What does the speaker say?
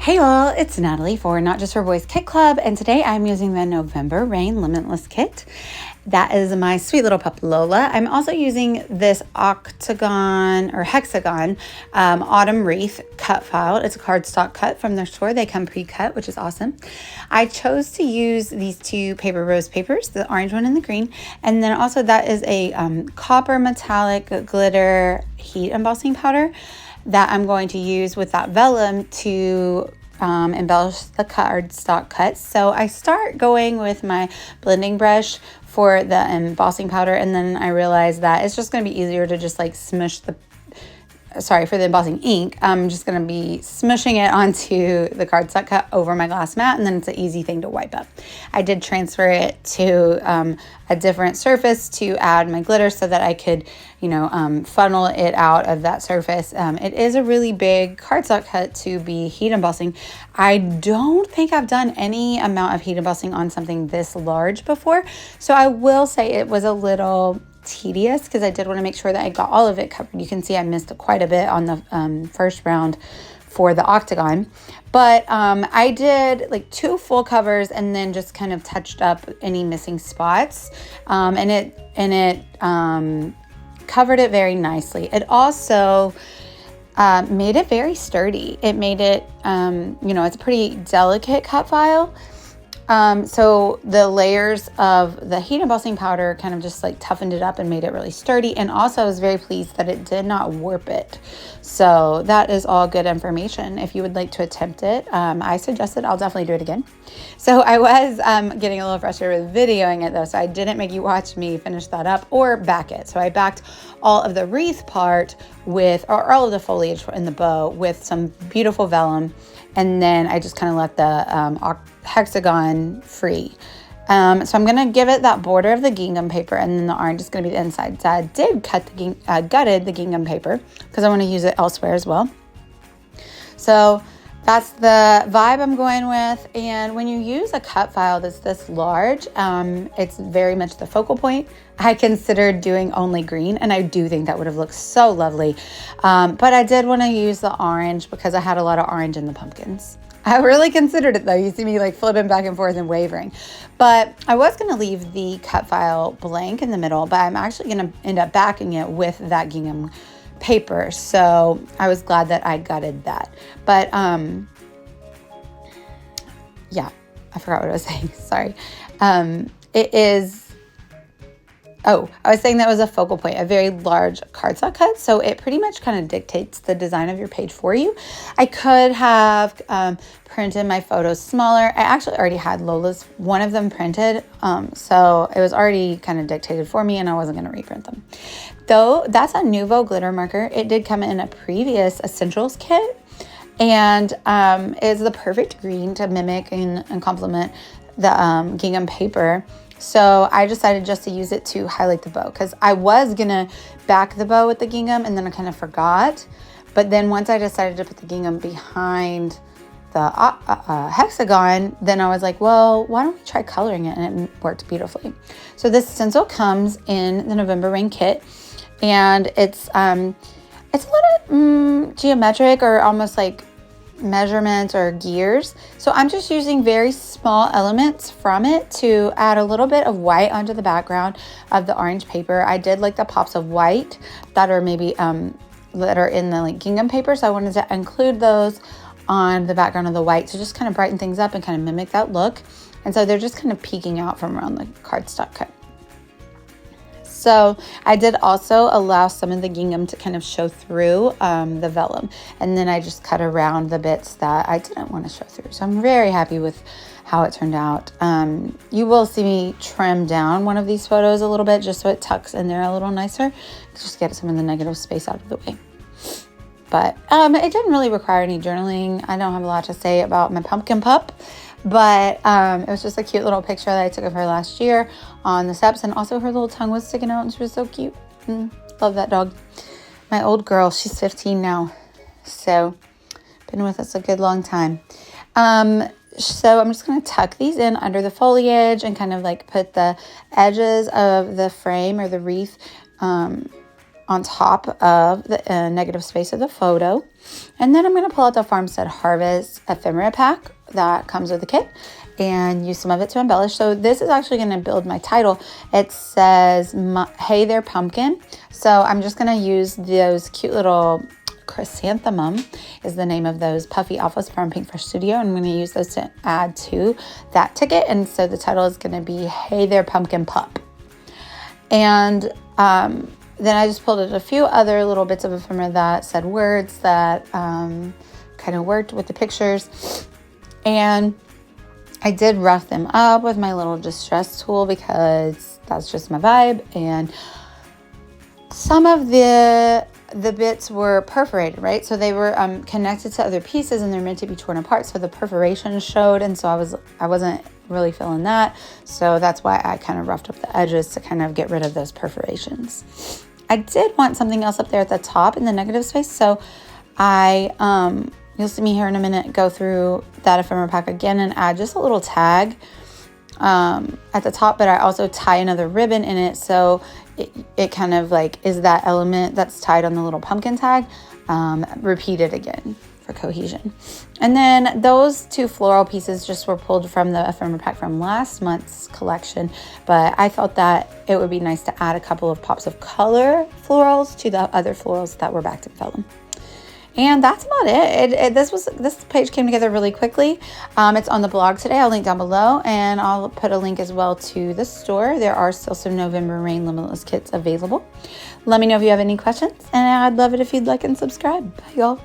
Hey all, it's Natalie for Not Just for Boys Kit Club, and today I'm using the November Rain Limitless Kit. That is my sweet little pup Lola. I'm also using this octagon or hexagon autumn wreath cut file. It's a cardstock cut from their store. They come pre-cut, which is awesome. I chose to use these two paper rose papers, the orange one and the green, and then also that is a copper metallic glitter heat embossing powder that I'm going to use with that vellum to embellish the cardstock cuts. So I start going with my blending brush for the embossing powder, and then I realize that it's just going to be easier to just like smush the for the embossing ink. I'm just going to be smushing it onto the cardstock cut over my glass mat, and then it's an easy thing to wipe up. I did transfer it to a different surface to add my glitter so that I could, funnel it out of that surface. It is a really big cardstock cut to be heat embossing. I don't think I've done any amount of heat embossing on something this large before, so I will say it was a little tedious because I did want to make sure that I got all of it covered. You can see I missed quite a bit on the first round for the octagon, but I did like 2 full covers and then just kind of touched up any missing spots, and it covered it very nicely. It also made it very sturdy. It made it it's a pretty delicate cut file. So the layers of the heat embossing powder kind of just like toughened it up and made it really sturdy. And also I was very pleased that it did not warp it. So that is all good information. If you would like to attempt it, I suggest it. I'll definitely do it again. So I was getting a little frustrated with videoing it though, so I didn't make you watch me finish that up or back it. So I backed all of the wreath part or all of the foliage in the bow with some beautiful vellum. And then I just kind of let the hexagon free. So I'm going to give it that border of the gingham paper, and then the orange is going to be the inside. So I did gutted the gingham paper because I want to use it elsewhere as well. So that's the vibe I'm going with. And when you use a cut file that's this large, it's very much the focal point. I considered doing only green, and I do think that would have looked so lovely. But I did want to use the orange because I had a lot of orange in the pumpkins. I really considered it though. You see me like flipping back and forth and wavering. But I was going to leave the cut file blank in the middle, but I'm actually going to end up backing it with that gingham paper. So I was glad that I gutted that. But yeah, I forgot what I was saying. Sorry. I was saying that was a focal point, a very large cardstock cut. So it pretty much kind of dictates the design of your page for you. I could have printed my photos smaller. I actually already had Lola's, one of them printed. So it was already kind of dictated for me, and I wasn't going to reprint them. Though that's a Nuvo glitter marker. It did come in a previous Essentials kit, and it's the perfect green to mimic and complement the gingham paper. So I decided just to use it to highlight the bow, because I was going to back the bow with the gingham and then I kind of forgot. But then once I decided to put the gingham behind the hexagon, then I was like, well, why don't we try coloring it? And it worked beautifully. So this stencil comes in the November Rain kit, and it's a lot of geometric or almost like measurements or gears. So I'm just using very small elements from it to add a little bit of white onto the background of the orange paper. I did like the pops of white that are maybe that are in the like gingham paper, so I wanted to include those on the background of the white to just kind of brighten things up and kind of mimic that look. And so they're just kind of peeking out from around the cardstock cut. So I did also allow some of the gingham to kind of show through the vellum. And then I just cut around the bits that I didn't want to show through. So I'm very happy with how it turned out. You will see me trim down one of these photos a little bit just so it tucks in there a little nicer. Just get some of the negative space out of the way. But it didn't really require any journaling. I don't have a lot to say about my pumpkin pup. But it was just a cute little picture that I took of her last year on the steps, and also her little tongue was sticking out and she was so cute. Love that dog. My old girl, she's 15 now, so been with us a good long time. So I'm just going to tuck these in under the foliage and kind of like put the edges of the frame or the wreath on top of the negative space of the photo. And then I'm going to pull out the Farmstead Harvest ephemera pack that comes with the kit and use some of it to embellish. So this is actually going to build my title. It says, "Hey there, pumpkin." So I'm just going to use those cute little chrysanthemum is the name of those puffy alphas from Pink Fresh Studio. I'm going to use those to add to that ticket. And so the title is going to be "Hey there, pumpkin pup." And then I just pulled out a few other little bits of ephemera that said words that kind of worked with the pictures. And I did rough them up with my little distress tool because that's just my vibe. And some of the bits were perforated, right? So they were connected to other pieces and they're meant to be torn apart. So the perforation showed. And so I wasn't really feeling that. So that's why I kind of roughed up the edges to kind of get rid of those perforations. I did want something else up there at the top in the negative space. So you'll see me here in a minute go through that ephemera pack again and add just a little tag at the top, but I also tie another ribbon in it. So it kind of like is that element that's tied on the little pumpkin tag, repeated again for cohesion. And then those two floral pieces just were pulled from the ephemera pack from last month's collection, but I thought that it would be nice to add a couple of pops of color florals to the other florals that were backed in vellum. And that's about it. This page came together really quickly. It's on the blog today. I'll link down below, and I'll put a link as well to the store. There are still some November Rain Limitless kits available. Let me know if you have any questions, and I'd love it if you'd like and subscribe. Bye, y'all.